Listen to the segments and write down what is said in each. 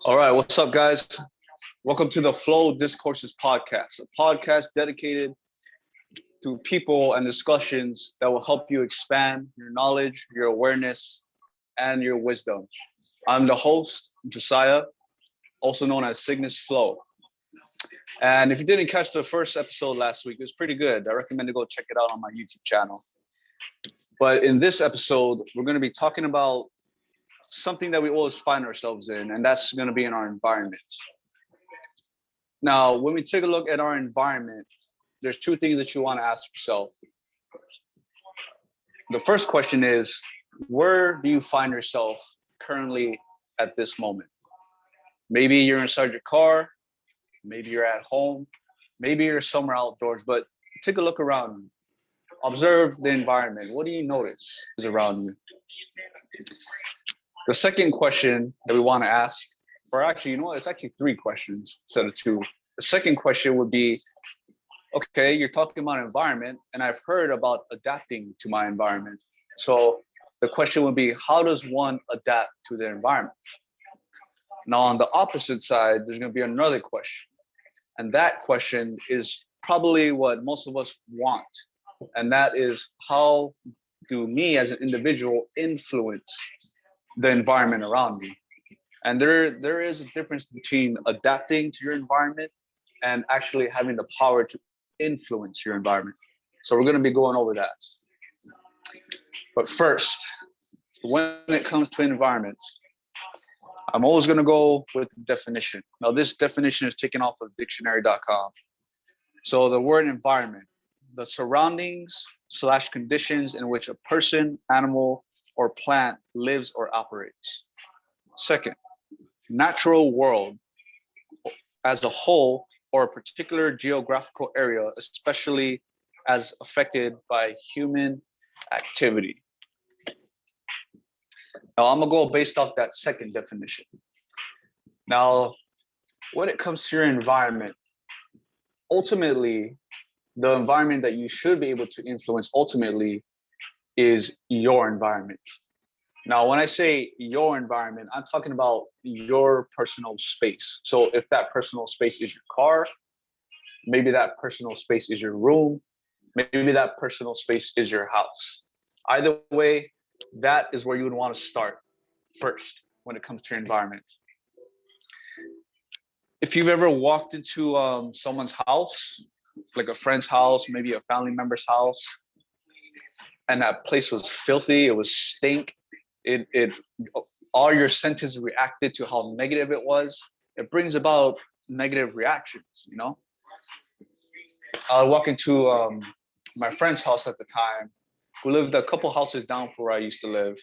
All right, what's up, guys? Welcome to the Flow Discourses podcast, a podcast dedicated to people and discussions that will help you expand your knowledge, your awareness, and your wisdom. I'm the host, Josiah, also known as Cygnus Flow. And if you didn't catch the first episode last week, it was pretty good. I recommend to go check it out on my YouTube channel. But in this episode, we're going to be talking about something that we always find ourselves in, and that's going to be in our environment. Now, when we take a look at our environment, there's two things that you want to ask yourself. The first question is, where do you find yourself currently at this moment? Maybe you're inside your car, maybe you're at home, maybe you're somewhere outdoors, but take a look around you. Observe the environment. What do you notice is around you? The second question that we want to ask, or actually, you know what, it's actually three questions instead of two. The second question would be, okay, you're talking about environment, and I've heard about adapting to my environment. So the question would be, how does one adapt to their environment? Now, on the opposite side, there's going to be another question. And that question is probably what most of us want. And that is, how do me as an individual influence the environment around me? And there is a difference between adapting to your environment and actually having the power to influence your environment. So we're going to be going over that. But first, when it comes to environment, I'm always going to go with the definition. Now, this definition is taken off of dictionary.com. So the word environment, the surroundings / conditions in which a person, animal, or plant lives or operates. Second, natural world as a whole or a particular geographical area, especially as affected by human activity. Now, I'm gonna go based off that second definition. Now, when it comes to your environment, ultimately, the environment that you should be able to influence ultimately is your environment. Now, when I say your environment, I'm talking about your personal space. So if that personal space is your car, maybe that personal space is your room, maybe that personal space is your house. Either way, that is where you would want to start first when it comes to your environment. If you've ever walked into someone's house, like a friend's house, maybe a family member's house, and that place was filthy, it was stink, it all your senses reacted to how negative it was, it brings about negative reactions, you know? I would walk into my friend's house at the time, who lived a couple houses down from where I used to live.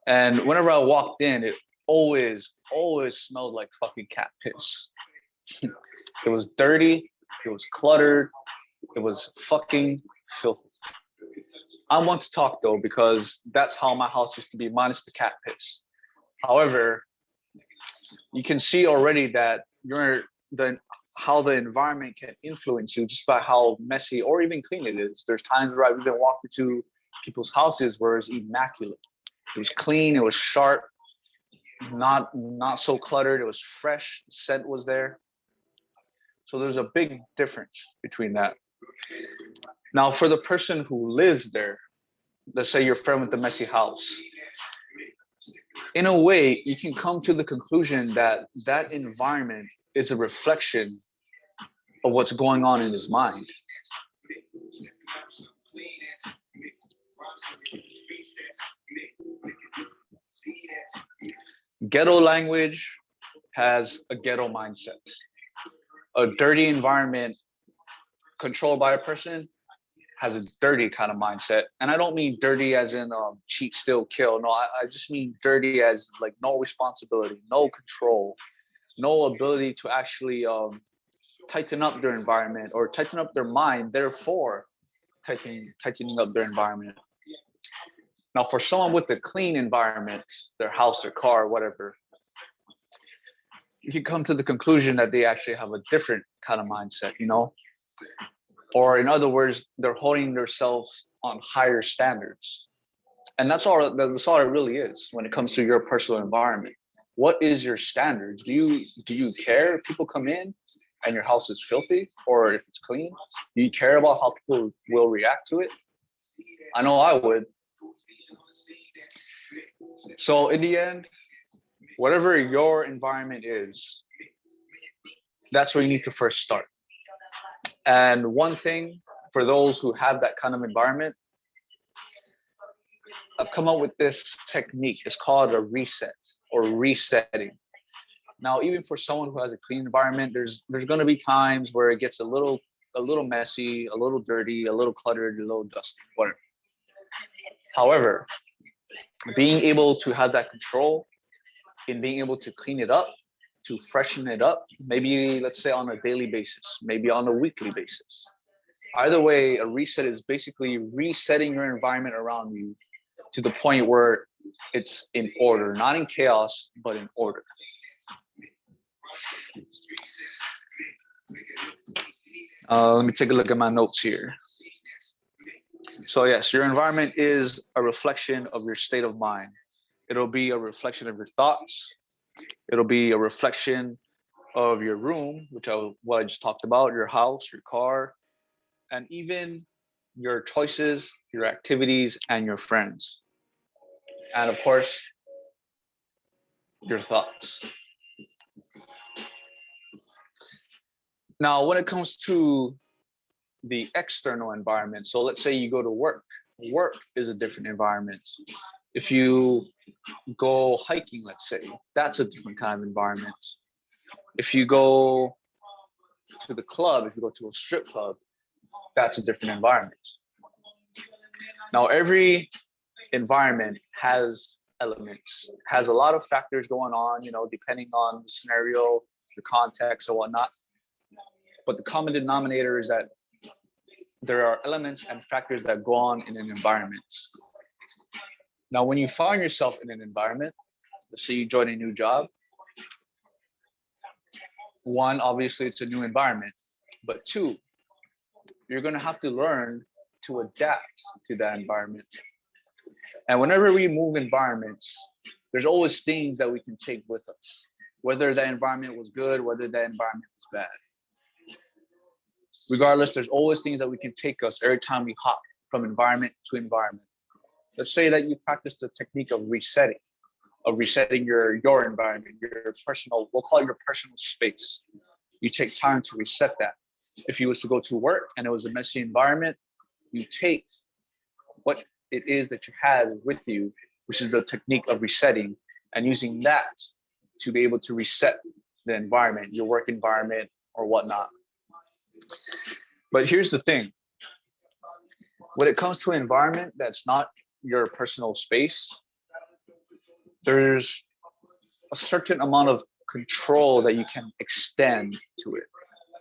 And whenever I walked in, it always smelled like fucking cat piss. It was dirty, it was cluttered, it was fucking filthy. I want to talk though, because that's how my house used to be, minus the cat piss. However, you can see already that how the environment can influence you just by how messy or even clean it is. There's times where I've even walked into people's houses where it's immaculate. It was clean, it was sharp, not so cluttered, it was fresh, the scent was there. So there's a big difference between that. Now, for the person who lives there, let's say your friend with the messy house, in a way, you can come to the conclusion that that environment is a reflection of what's going on in his mind. Ghetto language has a ghetto mindset. A dirty environment controlled by a person has a dirty kind of mindset. And I don't mean dirty as in cheat, steal, kill. No, I just mean dirty as like no responsibility, no control, no ability to actually tighten up their environment or tighten up their mind, therefore tightening up their environment. Now, for someone with a clean environment, their house, their car, whatever, you come to the conclusion that they actually have a different kind of mindset, you know? Or in other words, they're holding themselves on higher standards. And that's all it really is when it comes to your personal environment. What is your standards? Do you care if people come in and your house is filthy or if it's clean? Do you care about how people will react to it? I know I would. So in the end, whatever your environment is, that's where you need to first start. And one thing for those who have that kind of environment, I've come up with this technique. It's called a reset or resetting. Now, even for someone who has a clean environment, there's going to be times where it gets a little messy, a little dirty, a little cluttered, a little dusty, whatever. However, being able to have that control in being able to clean it up, to freshen it up, maybe let's say on a daily basis, maybe on a weekly basis. Either way, a reset is basically resetting your environment around you to the point where it's in order, not in chaos, but in order. Let me take a look at my notes here. So yes, your environment is a reflection of your state of mind. It'll be a reflection of your thoughts. It'll be a reflection of your room, what I just talked about, your house, your car, and even your choices, your activities, and your friends. And of course, your thoughts. Now, when it comes to the external environment, so let's say you go to work. Work is a different environment. If you go hiking, let's say, that's a different kind of environment. If you go to the club, if you go to a strip club, that's a different environment. Now, every environment has elements, has a lot of factors going on, depending on the scenario, the context, or whatnot. But the common denominator is that there are elements and factors that go on in an environment. Now, when you find yourself in an environment, let's say you join a new job, one, obviously it's a new environment, but two, you're going to have to learn to adapt to that environment. And whenever we move environments, there's always things that we can take with us, whether that environment was good, whether that environment was bad. Regardless, there's always things that we can take us every time we hop from environment to environment. Let's say that you practice the technique of resetting your environment, your personal, we'll call it your personal space. You take time to reset that. If you was to go to work and it was a messy environment, you take what it is that you have with you, which is the technique of resetting, and using that to be able to reset the environment, your work environment or whatnot. But here's the thing. When it comes to an environment that's not your personal space, there's a certain amount of control that you can extend to it.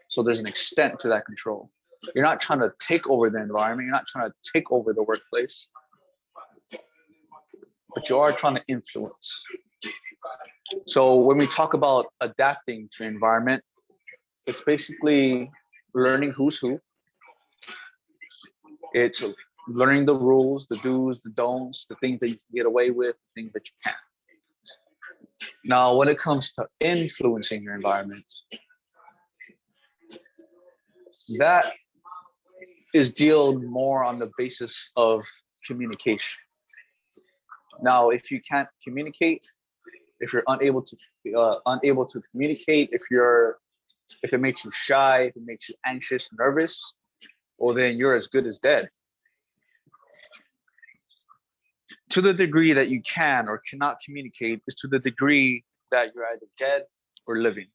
So there's an extent to that control. You're not trying to take over the environment. You're not trying to take over the workplace, but you are trying to influence. So when we talk about adapting to environment, it's basically learning who's who. It's learning the rules, the do's, the don'ts, the things that you can get away with, the things that you can't. Now, when it comes to influencing your environment, that is dealt more on the basis of communication. Now, if you can't communicate, if you're unable to communicate, if it makes you shy, if it makes you anxious, nervous, well, then you're as good as dead. To the degree that you can or cannot communicate is to the degree that you're either dead or living.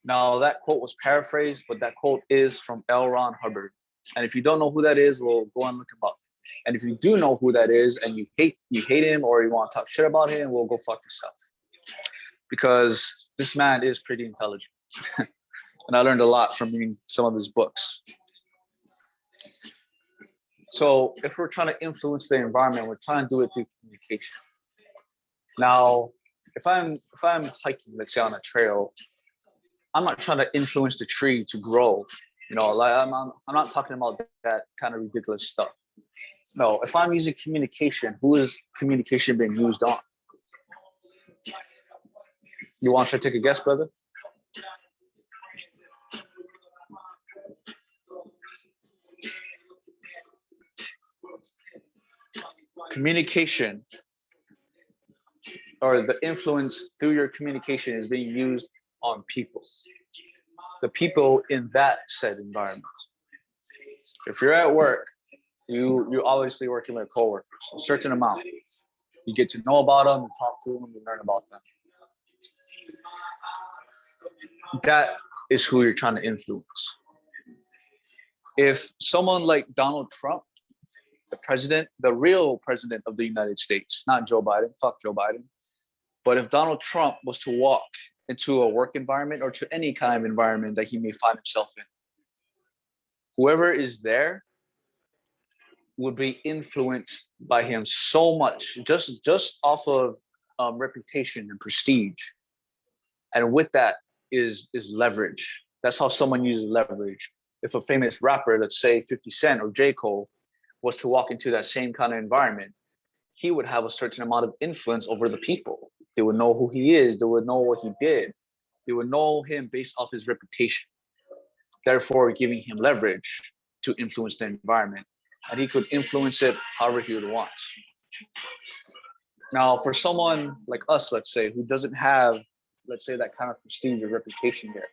Now, that quote was paraphrased, but that quote is from L. Ron Hubbard. And if you don't know who that is, well, go and look him up. And if you do know who that is and you hate him or you want to talk shit about him, well, go fuck yourself. Because this man is pretty intelligent. And I learned a lot from reading some of his books. So if we're trying to influence the environment, we're trying to do it through communication. Now, if I'm hiking, let's say on a trail, I'm not trying to influence the tree to grow. Like I'm not talking about that kind of ridiculous stuff. No, if I'm using communication, who is communication being used on? You want to take a guess, brother? Communication, or the influence through your communication, is being used on people. The people in that said environment. If you're at work, you obviously working with coworkers, a certain amount. You get to know about them, you talk to them, you learn about them. That is who you're trying to influence. If someone like Donald Trump, the president, the real president of the United States, not Joe Biden, fuck Joe Biden, but if Donald Trump was to walk into a work environment or to any kind of environment that he may find himself in, whoever is there would be influenced by him so much, just off of reputation and prestige. And with that is leverage. That's how someone uses leverage. If a famous rapper, let's say 50 Cent or J. Cole, was to walk into that same kind of environment, he would have a certain amount of influence over the people. They would know who he is. They would know what he did. They would know him based off his reputation, therefore giving him leverage to influence the environment. And he could influence it however he would want. Now, for someone like us, let's say, who doesn't have, let's say, that kind of prestige or reputation yet,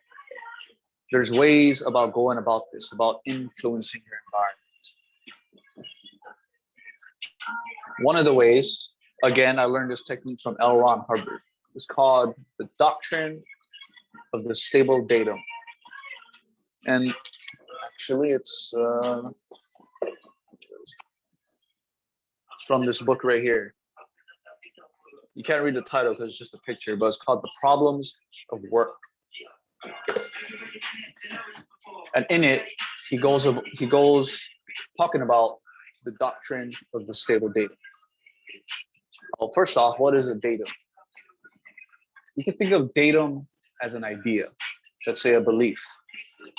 there's ways about going about this, about influencing your environment. One of the ways, again, I learned this technique from L. Ron Hubbard. It's called the Doctrine of the Stable Datum. And actually, it's from this book right here. You can't read the title because it's just a picture, but it's called The Problems of Work. And in it, he goes talking about the doctrine of the stable datum. Well, first off, what is a datum? You can think of datum as an idea, let's say a belief.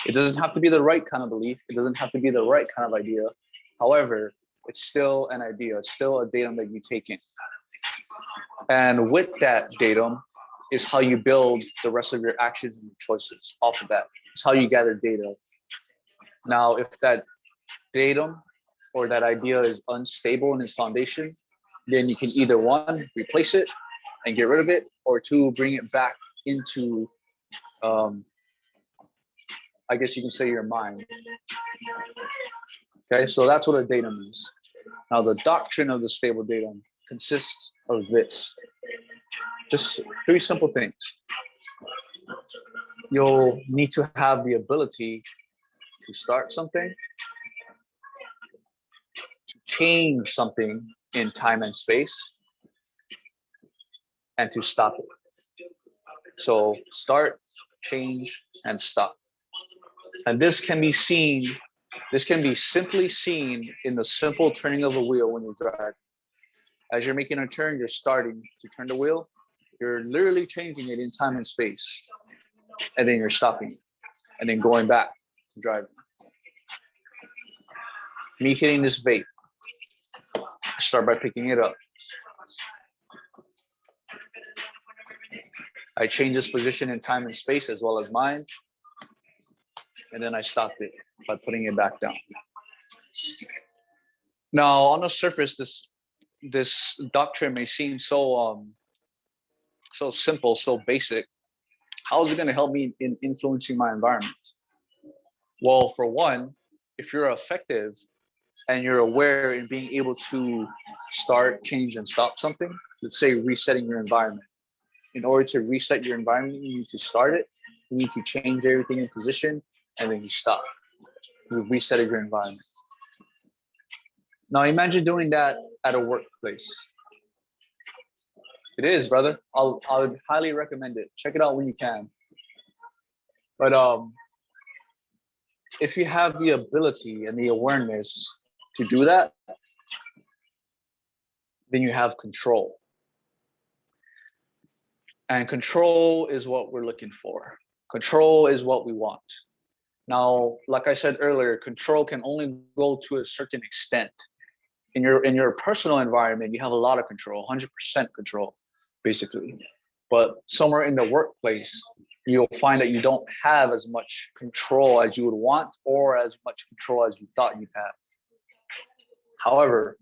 It doesn't have to be the right kind of belief. It doesn't have to be the right kind of idea. However, it's still an idea. It's still a datum that you take in. And with that datum is how you build the rest of your actions and choices off of that. It's how you gather data. Now, if that datum or that idea is unstable in its foundation, then you can either one, replace it and get rid of it, or two, bring it back into, I guess you can say, your mind. Okay, so that's what a datum is. Now, the doctrine of the stable datum consists of this. Just three simple things. You'll need to have the ability to start something, to change something in time and space, and to stop it. So start, change, and stop. And this can be simply seen in the simple turning of a wheel when you drive. As you're making a turn, you're starting to turn the wheel. You're literally changing it in time and space. And then you're stopping, and then going back to driving. Me hitting this vape, I start by picking it up. I change its position in time and space as well as mine. And then I stopped it by putting it back down. Now, on the surface, this doctrine may seem so simple, so basic. How is it going to help me in influencing my environment? Well, for one, if you're effective and you're aware in being able to start, change, and stop something, let's say resetting your environment. In order to reset your environment, you need to start it, you need to change everything in position, and then you stop. You've resetted your environment. Now imagine doing that at a workplace. It is, brother. I would highly recommend it. Check it out when you can. But if you have the ability and the awareness to do that, then you have control. And control is what we're looking for. Control is what we want. Now, like I said earlier, control can only go to a certain extent. In your personal environment, you have a lot of control, 100% control, basically. But somewhere in the workplace, you'll find that you don't have as much control as you would want, or as much control as you thought you'd have. However,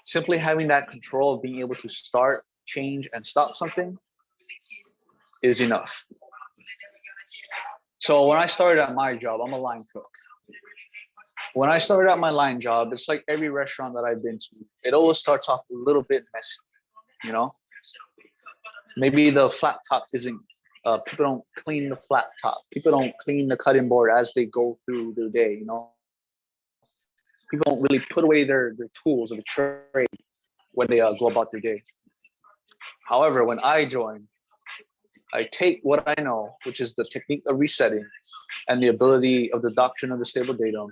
simply having that control of being able to start, change, and stop something is enough. So when I started at my job, I'm a line cook. When I started at my line job, it's like every restaurant that I've been to, it always starts off a little bit messy, you know? Maybe the flat top isn't, people don't clean the flat top. People don't clean the cutting board as they go through their day, you know? People don't really put away their tools or the trade when they go about their day. However, when I join, I take what I know, which is the technique of resetting and the ability of the doctrine of the stable datum,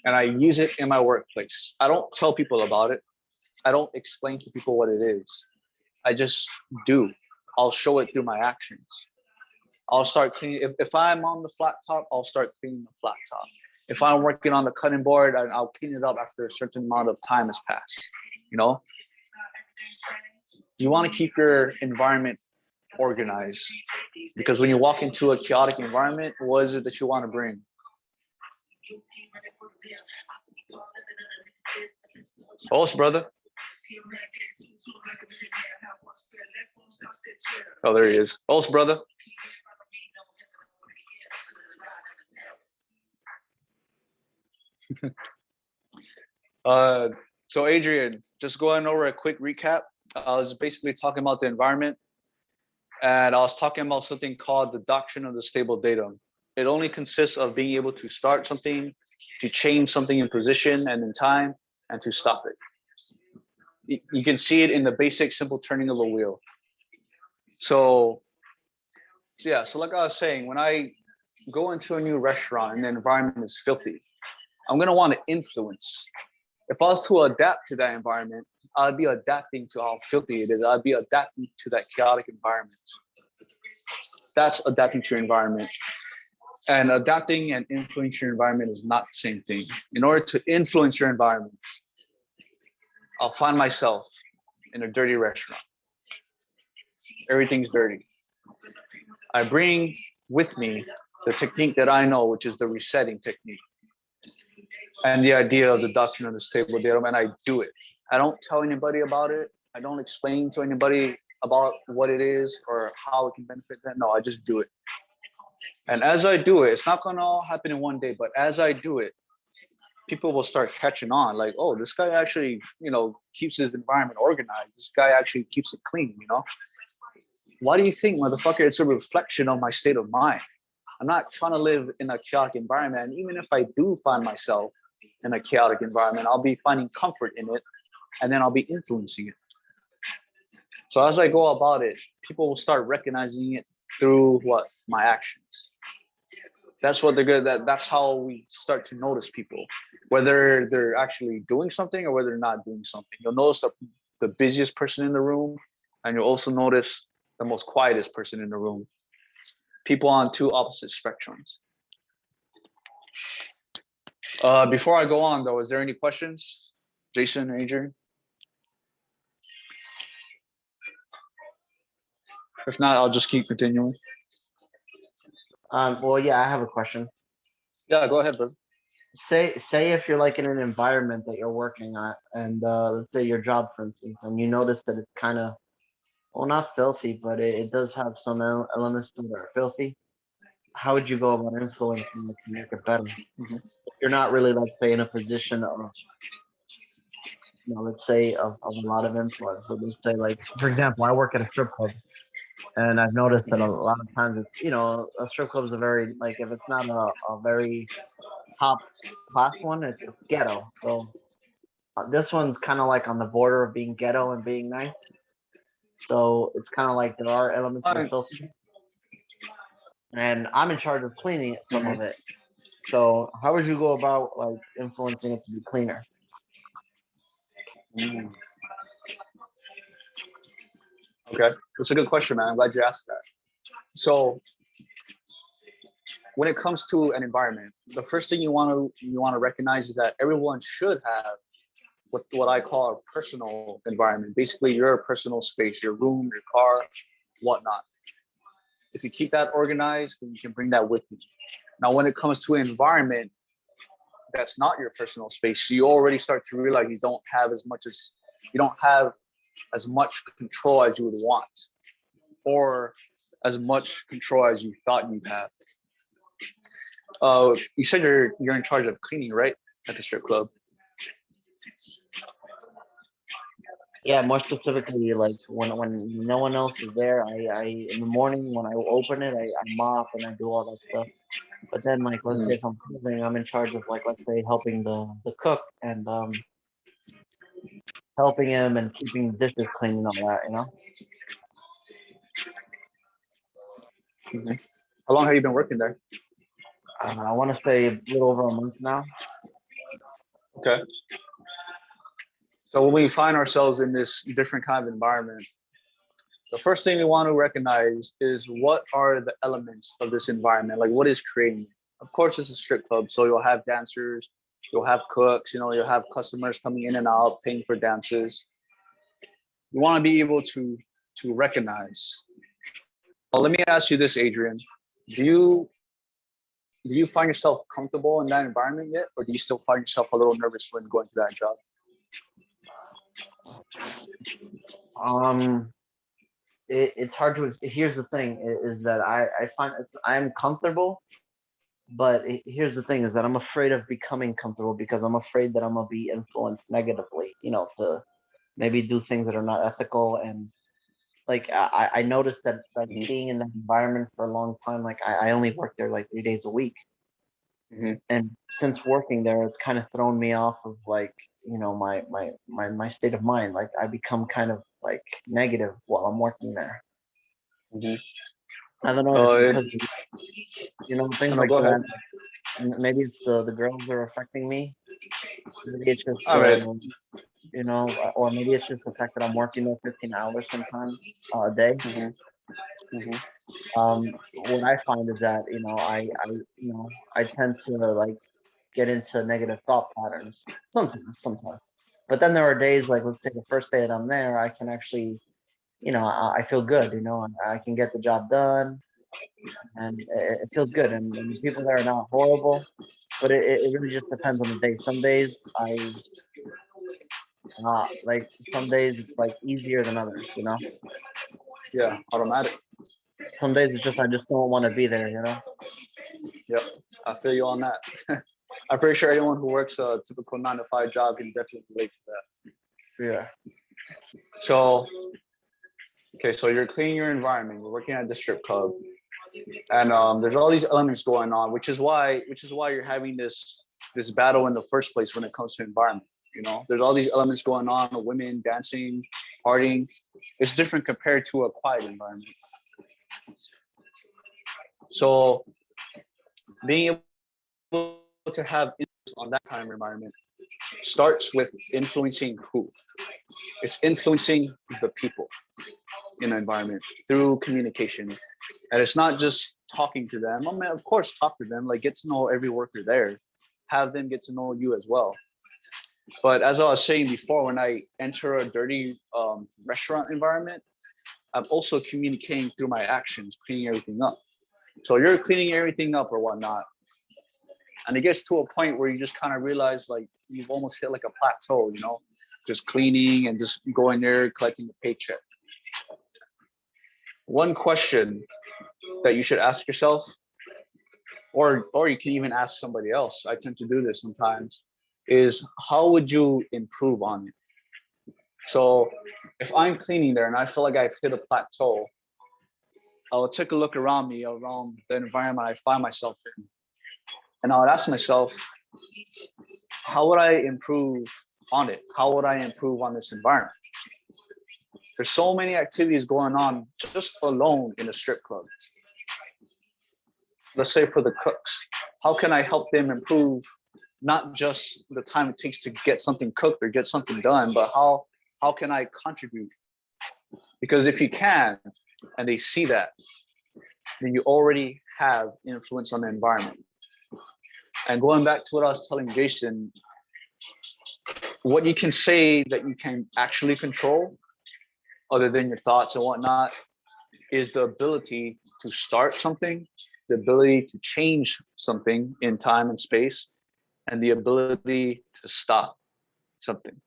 and I use it in my workplace. I don't tell people about it. I don't explain to people what it is. I just do. I'll show it through my actions. I'll start cleaning. If I'm on the flat top, I'll start cleaning the flat top. If I'm working on the cutting board, I'll clean it up after a certain amount of time has passed. You know, you want to keep your environment organized, because when you walk into a chaotic environment, what is it that you want to bring? Host, brother. Oh, there he is. Host, brother. So Adrian, just going over a quick recap. I was basically talking about the environment, and I was talking about something called the doctrine of the stable datum. It only consists of being able to start something, to change something in position and in time, and to stop it. You can see it in the basic simple turning of a wheel. So yeah, so like I was saying, when I go into a new restaurant and the environment is filthy, I'm gonna want to influence. If I was to adapt to that environment, I'd be adapting to how filthy it is. I'd be adapting to that chaotic environment. That's adapting to your environment. And adapting and influencing your environment is not the same thing. In order to influence your environment, I'll find myself in a dirty restaurant. Everything's dirty. I bring with me the technique that I know, which is the resetting technique, and the idea of the doctrine of the stable datum, and I do it. I don't tell anybody about it. I don't explain to anybody about what it is or how it can benefit them. No, I just do it. And as I do it, it's not gonna all happen in one day, but as I do it, people will start catching on, like, oh, this guy actually, keeps his environment organized. This guy actually keeps it clean, Why do you think, motherfucker, it's a reflection of my state of mind? I'm not trying to live in a chaotic environment. And even if I do find myself in a chaotic environment, I'll be finding comfort in it, and then I'll be influencing it. So as I go about it, people will start recognizing it through what? My actions. That's what they're good at. That's how we start to notice people, whether they're actually doing something or whether they're not doing something. You'll notice the busiest person in the room, and you'll also notice the most quietest person in the room. People on two opposite spectrums. Before I go on, though, is there any questions? Jason, Adrian? If not, I'll just keep continuing. Well, yeah, I have a question. Yeah, go ahead, brother. Say if you're like in an environment that you're working at, and let's say your job, for instance, and you notice that it's kind of, well, not filthy, but it does have some elements that are filthy. How would you go about influencing it to make it better? If you're not really, let's say, in a position of, let's say, of a lot of influence. So let's say, like, for example, I work at a strip club, and I've noticed that a lot of times it's, a strip club is a very, like, if it's not a very top class one, it's ghetto. So this one's kind of like on the border of being ghetto and being nice. So it's kind of like there are elements of filthy, and I'm in charge of cleaning it, some of it. So how would you go about like influencing it to be cleaner? Okay, that's a good question, man. I'm glad you asked that. So when it comes to an environment, the first thing you want to recognize is that everyone should have what I call a personal environment. Basically, your personal space, your room, your car, whatnot. If you keep that organized, then you can bring that with you. Now, when it comes to an environment that's not your personal space, you already start to realize you don't have as much control as you would want, or as much control as you thought you had. You said you're in charge of cleaning, right, at the strip club? Yeah, more specifically, like when no one else is there, I in the morning when I open it, I mop and I do all that stuff. But then, like, let's say if I'm cooking, I'm in charge of, like, let's say helping the cook and helping him and keeping the dishes clean and all that, you know. Mm-hmm. How long have you been working there? I want to say a little over a month now. Okay. So when we find ourselves in this different kind of environment, the first thing we want to recognize is what are the elements of this environment? Like, what is creating it? Of course, it's a strip club, so you'll have dancers, you'll have cooks, you'll have customers coming in and out, paying for dances. You want to be able to recognize. Well, let me ask you this, Adrian. Do you do you find yourself comfortable in that environment yet, or do you still find yourself a little nervous when going to that job? Um, it's hard to. Here's the thing: is that I find I'm comfortable, but here's the thing: is that I'm afraid of becoming comfortable because I'm afraid that I'm gonna be influenced negatively. To maybe do things that are not ethical. And like I noticed that being in that environment for a long time, like I only work there like 3 days a week. Mm-hmm. And since working there, it's kind of thrown me off of, like, my state of mind. Like I become kind of like negative while I'm working there. Mm-hmm. I don't know if it's Uh, because things no, like go ahead. that. Maybe it's the girls that are affecting me. Maybe it's just All right. or maybe it's just the fact that I'm working there 15 hours sometimes a day. Mm-hmm. Mm-hmm. What I find is that I tend to, like, get into negative thought patterns sometimes. But then there are days, like, let's say the first day that I'm there, I can actually, I feel good. I can get the job done, and it feels good. And the people there are not horrible, but it really just depends on the day. Some days like some days it's like easier than others. Yeah, automatic. Some days it's just I just don't want to be there. Yep, I feel you on that. I'm pretty sure anyone who works a typical 9 to 5 job can definitely relate to that. Yeah. So, okay, so you're cleaning your environment, you're working at the strip club, and there's all these elements going on, which is why you're having this battle in the first place when it comes to environment. There's all these elements going on, women dancing, partying. It's different compared to a quiet environment. So being able to have influence on that kind of environment starts with influencing who? It's influencing the people in the environment through communication. And it's not just talking to them. I mean, of course, talk to them, like get to know every worker there, have them get to know you as well. But as I was saying before, when I enter a dirty restaurant environment, I'm also communicating through my actions, cleaning everything up. So you're cleaning everything up or whatnot. And it gets to a point where you just kind of realize like you've almost hit like a plateau, just cleaning and just going there, collecting the paycheck. One question that you should ask yourself, or you can even ask somebody else, I tend to do this sometimes, is how would you improve on it? So if I'm cleaning there and I feel like I've hit a plateau, I'll take a look around me, around the environment I find myself in, and I would ask myself, how would I improve on it? How would I improve on this environment? There's so many activities going on just alone in a strip club. Let's say for the cooks, how can I help them improve not just the time it takes to get something cooked or get something done, but how can I contribute Because if you can, and they see that, then you already have influence on the environment. And going back to what I was telling Jason, what you can say that you can actually control, other than your thoughts and whatnot, is the ability to start something, the ability to change something in time and space, and the ability to stop something.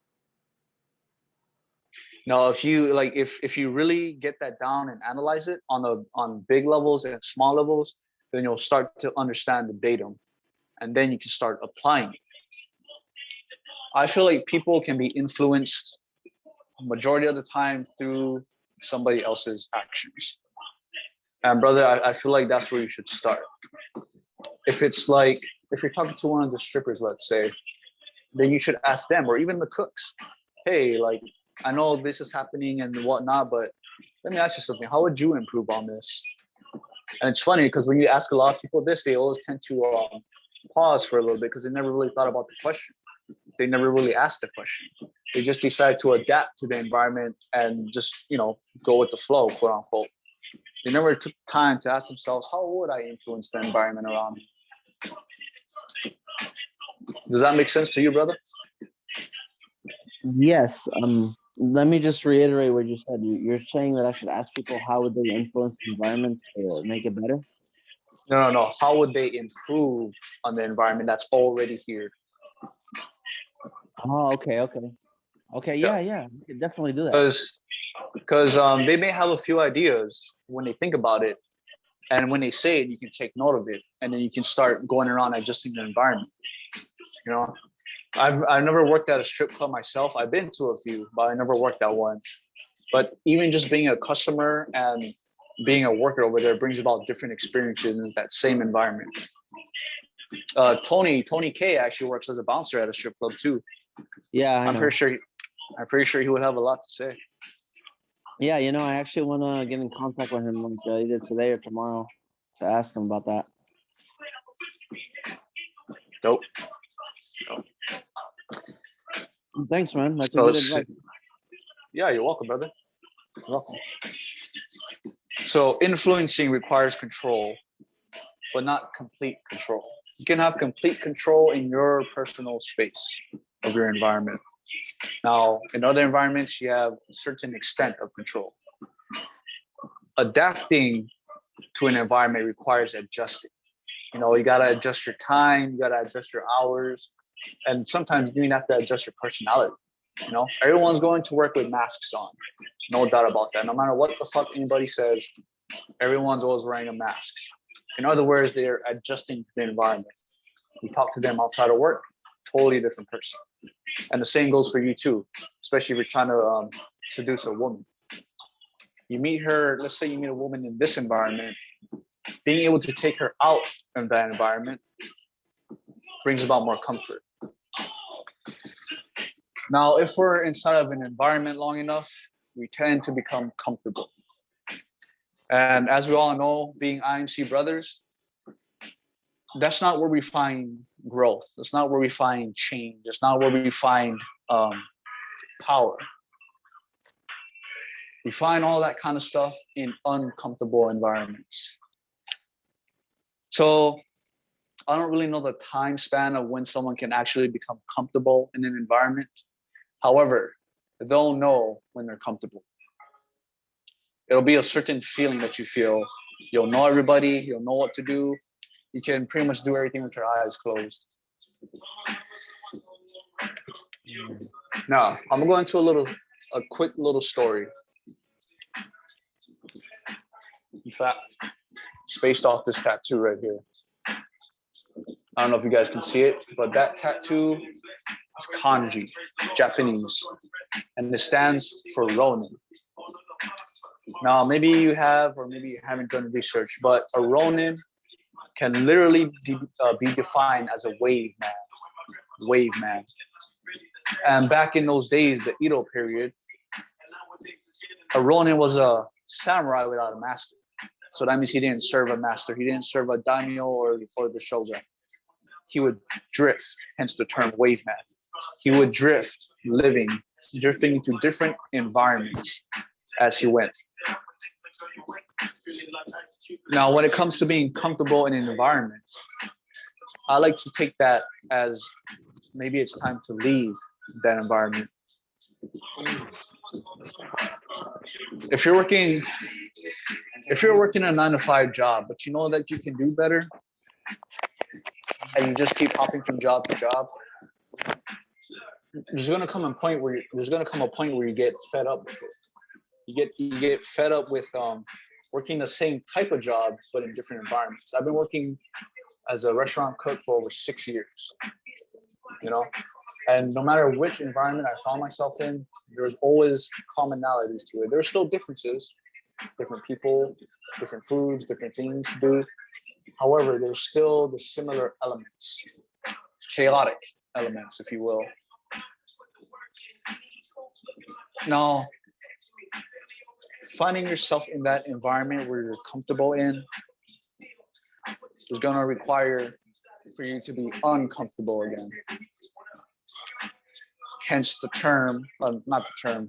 Now, if you like, if you really get that down and analyze it on big levels and small levels, then you'll start to understand the datum, and then you can start applying it. I feel like people can be influenced majority of the time through somebody else's actions. And brother, I feel like that's where you should start. If it's like, if you're talking to one of the strippers, let's say, then you should ask them, or even the cooks, hey, like, I know this is happening and whatnot, but let me ask you something. How would you improve on this? And it's funny because when you ask a lot of people this, they always tend to pause for a little bit because they never really thought about the question. They never really asked the question. They just decide to adapt to the environment and just, go with the flow, quote unquote. They never took time to ask themselves, how would I influence the environment around me? Does that make sense to you, brother? Yes. Let me just reiterate what you said. You're saying that I should ask people how would they influence the environment to make it better? No. How would they improve on the environment that's already here? Oh, okay. Yeah. You can definitely do that. Because they may have a few ideas when they think about it, and when they say it, you can take note of it, and then you can start going around adjusting the environment. I've never worked at a strip club myself. I've been to a few, but I never worked at one. But even just being a customer and being a worker over there brings about different experiences in that same environment. Tony K actually works as a bouncer at a strip club too. Yeah, I'm pretty sure he would have a lot to say. Yeah, I actually want to get in contact with him like either today or tomorrow to ask him about that. Dope. Thanks, man. That's a good advice. Yeah, you're welcome, brother. You're welcome. So influencing requires control, but not complete control. You can have complete control in your personal space of your environment. Now, in other environments, you have a certain extent of control. Adapting to an environment requires adjusting. You got to adjust your time, you got to adjust your hours, and sometimes you even have to adjust your personality. Everyone's going to work with masks on, no doubt about that. No matter what the fuck anybody says, everyone's always wearing a mask. In other words, they're adjusting to the environment. You talk to them outside of work, totally different person. And the same goes for you too, especially if you're trying to seduce a woman. You meet her, let's say you meet a woman in this environment, being able to take her out of that environment brings about more comfort. Now, if we're inside of an environment long enough, we tend to become comfortable. And as we all know, being IMC brothers, that's not where we find growth. That's not where we find change. That's not where we find power. We find all that kind of stuff in uncomfortable environments. So I don't really know the time span of when someone can actually become comfortable in an environment. However, they'll know when they're comfortable. It'll be a certain feeling that you feel. You'll know everybody. You'll know what to do. You can pretty much do everything with your eyes closed. Now, I'm going to go into a quick little story. In fact, it's based off this tattoo right here. I don't know if you guys can see it, but that tattoo is kanji, Japanese, and it stands for Ronin. Now, maybe you have, or maybe you haven't done research, but a Ronin can literally be defined as a wave man. And back in those days, the Edo period, a Ronin was a samurai without a master. So that means he didn't serve a master. He didn't serve a daimyo or the shogun. He would drift, hence the term wave man. He would drifting into different environments. as he went. Now, when it comes to being comfortable in an environment, I like to take that as maybe it's time to leave that environment. If you're working a 9-to-5 job, but you know that you can do better, and you just keep hopping from job to job, there's gonna come a point where you get fed up with it. You get fed up with working the same type of job but in different environments. I've been working as a restaurant cook for over 6 years, and no matter which environment I found myself in, there's always commonalities to it. There's still differences, different people, different foods, different things to do. However, there's still the similar elements, chaotic elements, if you will. Now, finding yourself in that environment where you're comfortable in is going to require for you to be uncomfortable again. Hence the term,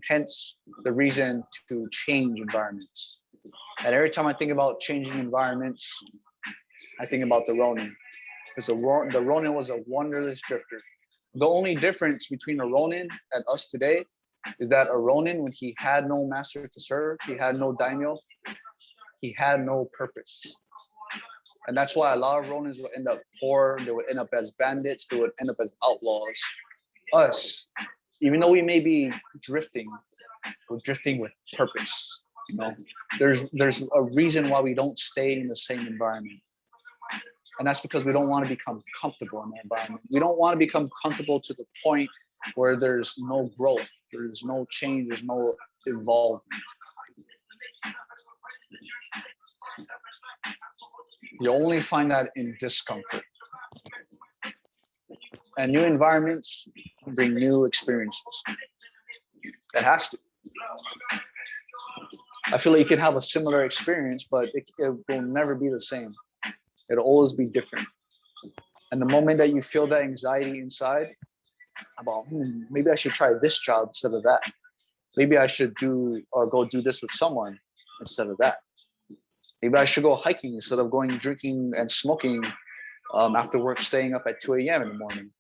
hence the reason to change environments. And every time I think about changing environments, I think about the Ronin. Because the Ronin was a wondrous drifter. The only difference between a Ronin and us today is that a Ronin, when he had no master to serve, he had no daimyo, he had no purpose. And that's why a lot of Ronins will end up poor, they would end up as bandits, they would end up as outlaws. Us, even though we may be drifting, we're drifting with purpose. There's a reason why we don't stay in the same environment. And that's because we don't want to become comfortable in the environment. We don't want to become comfortable to the point where there's no growth, there's no change, there's no involvement. You only find that in discomfort. And new environments bring new experiences. It has to. I feel like you can have a similar experience, but it will never be the same. It'll always be different. And the moment that you feel that anxiety inside about, maybe I should try this job instead of that. Maybe I should go do this with someone instead of that. Maybe I should go hiking instead of going drinking and smoking after work, staying up at 2 a.m. in the morning.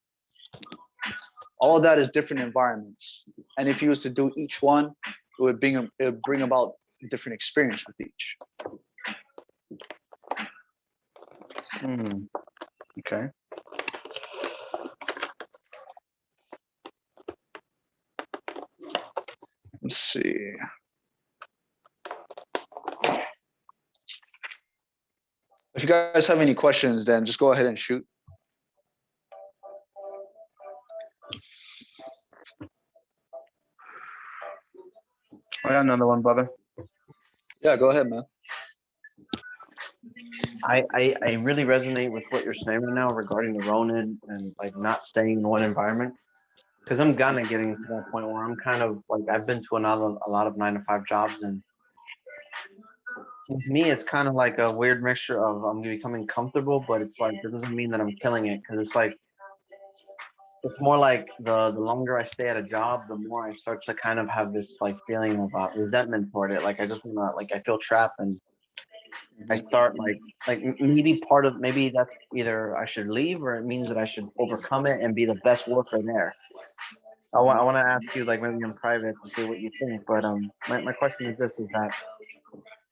All of that is different environments. And if you was to do each one, it would bring about a different experience with each. Okay. Let's see. If you guys have any questions, then just go ahead and shoot. I got another one, brother. Yeah, go ahead, man. I really resonate with what you're saying right now regarding the Ronin and like not staying in one environment. Because I'm kind of getting to that point where I'm kind of like, I've been to a lot of 9-to-5 jobs, and with me, it's kind of like a weird mixture of I'm becoming comfortable, but it's like, it doesn't mean that I'm killing it, because it's like, it's more like the longer I stay at a job, the more I start to kind of have this like feeling of resentment toward it. Like I just want to, like, I feel trapped, and I start like maybe that's either I should leave or it means that I should overcome it and be the best worker there. I want to ask you, like, maybe in private to see what you think, but my question is this: is that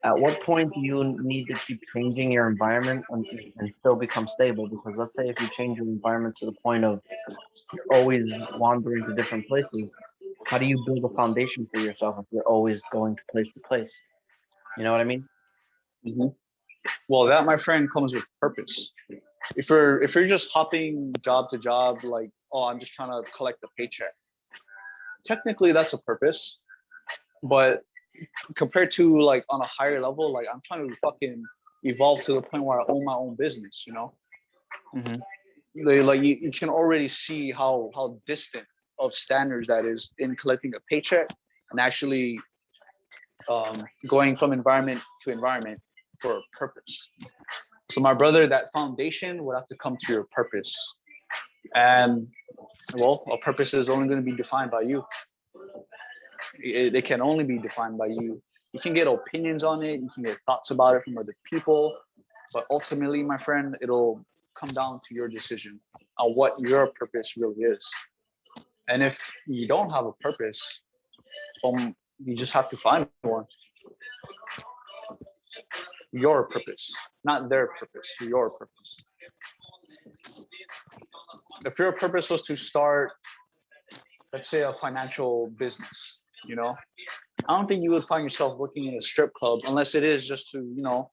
at what point do you need to keep changing your environment and still become stable? Because let's say if you change your environment to the point of you're always wandering to different places, how do you build a foundation for yourself if you're always going to place? You know what I mean? Well, that, my friend, comes with purpose. If you're just hopping job to job, like, oh, I'm just trying to collect a paycheck, technically that's a purpose. But compared to like on a higher level, like I'm trying to fucking evolve to the point where I own my own business, Like you can already see how distant of standards that is in collecting a paycheck and actually going from environment to environment for a purpose. So my brother, that foundation would have to come through your purpose. And well, a purpose is only going to be defined by you. It can only be defined by you. You can get opinions on it, you can get thoughts about it from other people, but ultimately, my friend, it'll come down to your decision on what your purpose really is. And if you don't have a purpose, you just have to find one. Your purpose, not their purpose, your purpose. If your purpose was to start, let's say, a financial business, I don't think you would find yourself working in a strip club unless it is just to,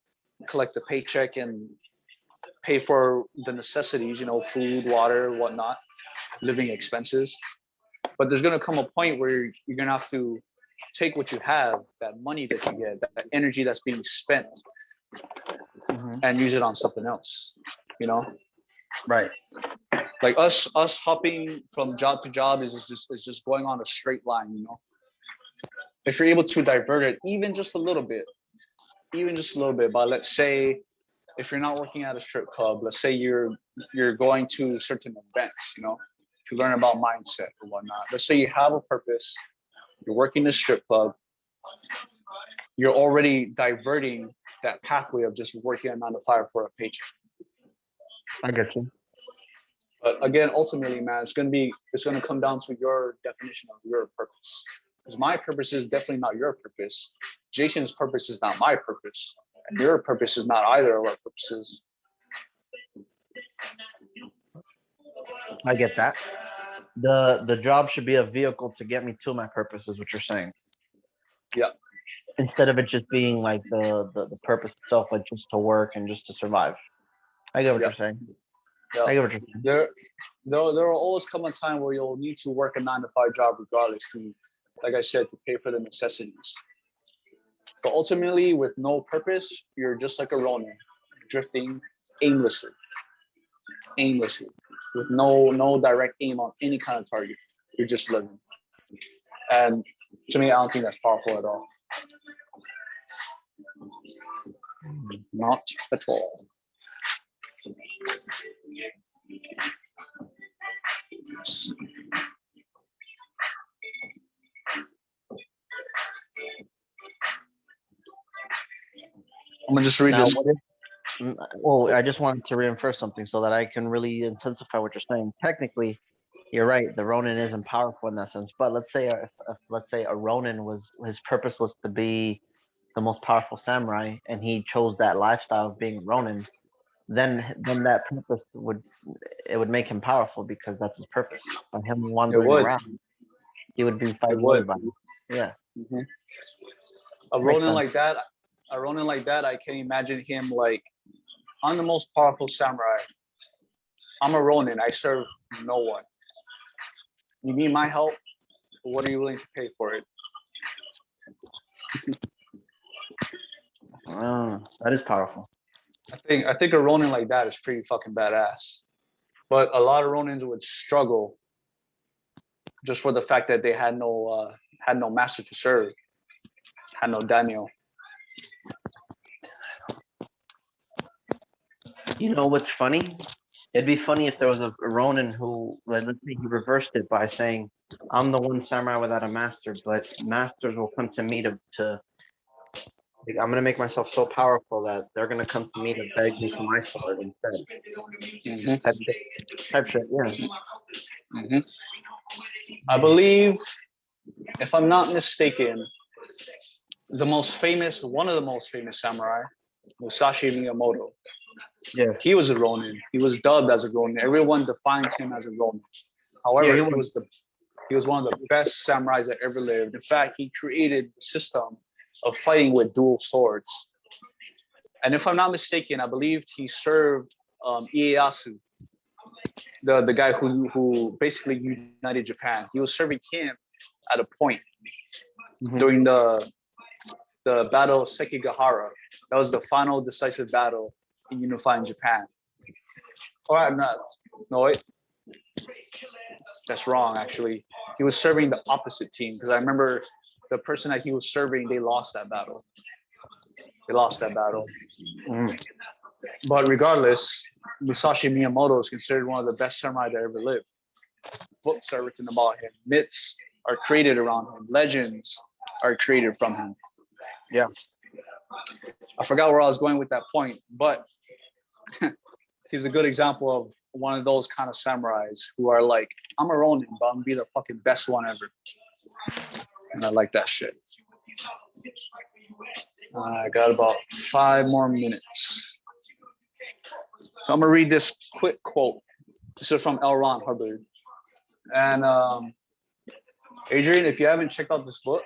collect a paycheck and pay for the necessities, food, water, whatnot, living expenses. But there's going to come a point where you're going to have to take what you have, that money that you get, that energy that's being spent, and use it on something else, Right. Like us hopping from job to job is just going on a straight line, If you're able to divert it even just a little bit, but let's say if you're not working at a strip club, let's say you're going to certain events, to learn about mindset or whatnot. Let's say you have a purpose, you're working in a strip club, you're already diverting that pathway of just working a 9 to 5 for a paycheck. I get you. But again, ultimately, man, it's gonna come down to your definition of your purpose. Because my purpose is definitely not your purpose. Jason's purpose is not my purpose. And your purpose is not either of our purposes. I get that. The job should be a vehicle to get me to my purpose, is what you're saying. Yeah. Instead of it just being like the purpose itself, like just to work and just to survive. I get what you're saying. Yeah. I get what you're saying. There will always come a time where you'll need to work a 9 to 5 job regardless to, like I said, to pay for the necessities. But ultimately, with no purpose, you're just like a Ronin, drifting aimlessly, with no direct aim on any kind of target. You're just living. And to me, I don't think that's powerful at all. Not at all. I'm gonna just read Now, this. well, I just wanted to reinforce something so that I can really intensify what you're saying. Technically, you're right. The Ronin isn't powerful in that sense. But let's say, if let's say a Ronin his purpose was to be the most powerful samurai, and he chose that lifestyle of being a Ronin, then that purpose would make him powerful because that's his purpose. By him wandering around, he would be fighting everybody. Yeah. Mm-hmm. A Ronin like that, I can imagine him like, I'm the most powerful samurai. I'm a Ronin. I serve no one. You need my help? What are you willing to pay for it? That is powerful. I think a Ronin like that is pretty fucking badass. But a lot of Ronins would struggle just for the fact that they had no master to serve, had no daimyo. You know what's funny? It'd be funny if there was a Ronin who, let's say, he reversed it by saying, "I'm the one samurai without a master, but masters will come to me to like, I'm gonna make myself so powerful that they're gonna come to me to beg me for my sword instead." Mm-hmm. Type shit, yeah. Mm-hmm. I believe, if I'm not mistaken, one of the most famous samurai, Musashi Miyamoto. Yeah. He was a Ronin. He was dubbed as a Ronin. Everyone defines him as a Ronin. However, Yeah, he was one of the best samurais that ever lived. In fact, he created the system of fighting with dual swords. And if I'm not mistaken, I believe he served Ieyasu, the guy who basically united Japan. He was serving him at a point during the Battle of Sekigahara. That was the final decisive battle in unifying Japan. Or no, wait. That's wrong, actually. He was serving the opposite team because I remember the person that he was serving, they lost that battle. But regardless, Musashi Miyamoto is considered one of the best samurai that ever lived. Books are written about him. Myths are created around him. Legends are created from him. Yeah. I forgot where I was going with that point, but he's a good example of one of those kind of samurais who are like, I'm a Ronin, but I'm gonna be the fucking best one ever. And I like that shit. I got about 5 more minutes. So I'm gonna read this quick quote. This is from L. Ron Hubbard. And Adrian, if you haven't checked out this book,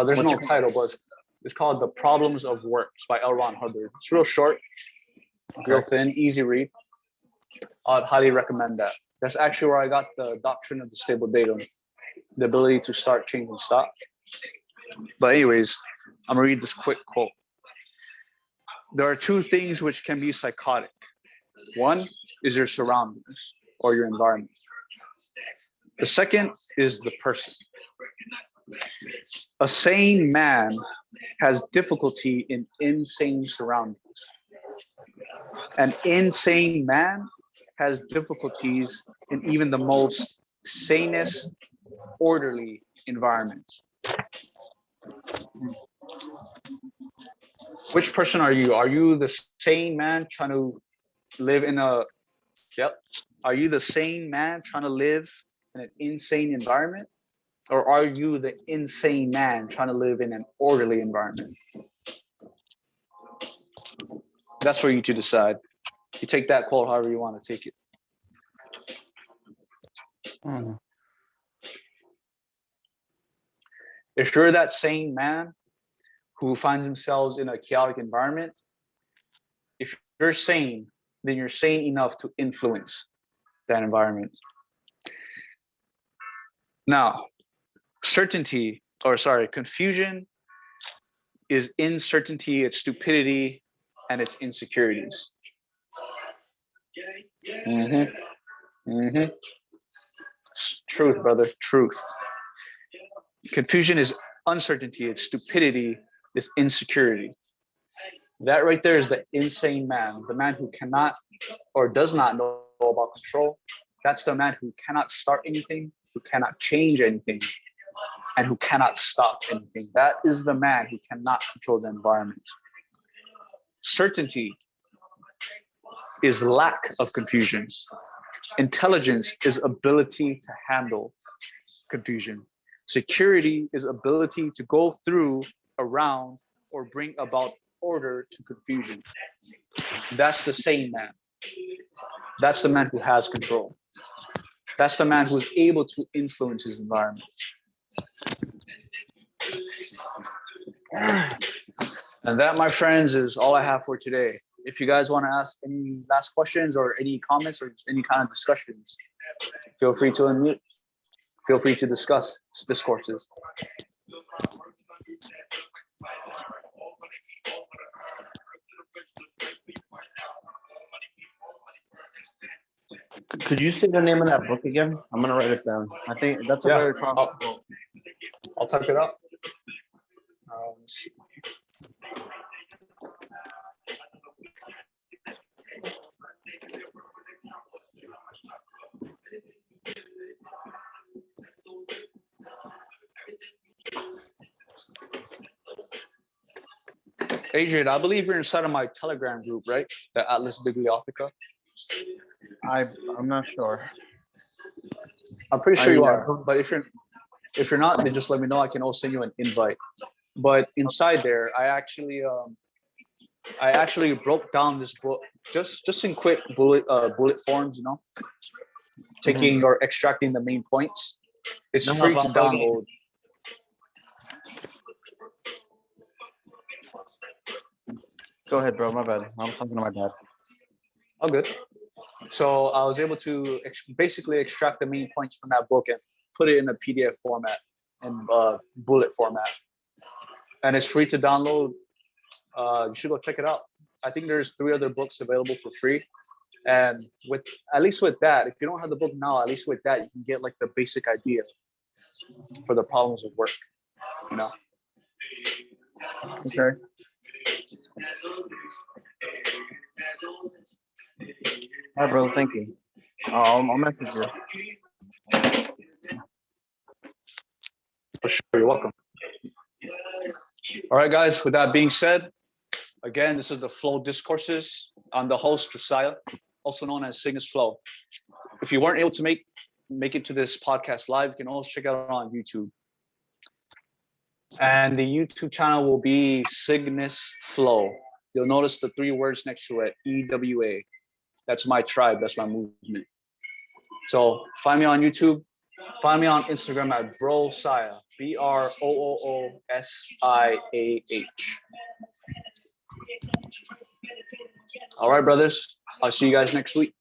there's no title, but it's called The Problems of Works by L. Ron Hubbard. It's real short, real thin, easy read. I'd highly recommend that. That's actually where I got the doctrine of the stable datum, the ability to start, change, and stop. But anyways, I'm gonna read this quick quote. There are 2 things which can be psychotic. One is your surroundings or your environment. The second is the person. A sane man has difficulty in insane surroundings. An insane man has difficulties in even the most sanest, orderly environments. Which person are you? Are you the sane man trying to live in a, are you the sane man trying to live in an insane environment? Or are you the insane man trying to live in an orderly environment? That's for you to decide. You take that quote however you want to take it. If you're that sane man who finds themselves in a chaotic environment, if you're sane, then you're sane enough to influence that environment. Now, confusion is uncertainty, it's stupidity, and it's insecurities. Truth, brother, truth. Confusion is uncertainty, it's stupidity, it's insecurity. That right there is the insane man, the man who cannot or does not know about control. That's the man who cannot start anything, who cannot change anything, and who cannot stop anything. That is the man who cannot control the environment. Certainty is lack of confusion. Intelligence is ability to handle confusion. Security is ability to go through, around, or bring about order to confusion. That's the sane man. That's the man who has control. That's the man who's able to influence his environment. And that, my friends, is all I have for today. If you guys want to ask any last questions or any comments or any kind of discussions, feel free to unmute. Feel free to discuss discourses. Could you say the name of that book again? I'm gonna write it down. I think that's a very powerful quote. I'll type it up. Adrian, I believe you're inside of my Telegram group, right? The Atlas Bibliotheca. I'm not sure. I'm pretty sure you are, but if you're not, then just let me know. I can also send you an invite. But inside there, I actually broke down this book just in quick bullet forms, you know, taking or extracting the main points. It's free to download. Go ahead, bro. My bad. I'm talking to my dad. Oh, good. So I was able to basically extract the main points from that book and put it in a PDF format and bullet format. And it's free to download. You should go check it out. I think there's 3 other books available for free. And at least with that, if you don't have the book now, at least with that, you can get like the basic idea for the problems of work, you know? Okay. All right, bro. Thank you. I'll message you. You're welcome. All right, guys. With that being said, again, this is the Flow Discourses. I'm the host, Josiah, also known as Cygnus Flow. If you weren't able to make it to this podcast live, you can always check it out on YouTube. And the YouTube channel will be Cygnus Flow. You'll notice the 3 words next to it, E.W.A. That's my tribe. That's my movement. So find me on YouTube. Find me on Instagram at Broosiah, BROOOSIAH. All right, brothers. I'll see you guys next week.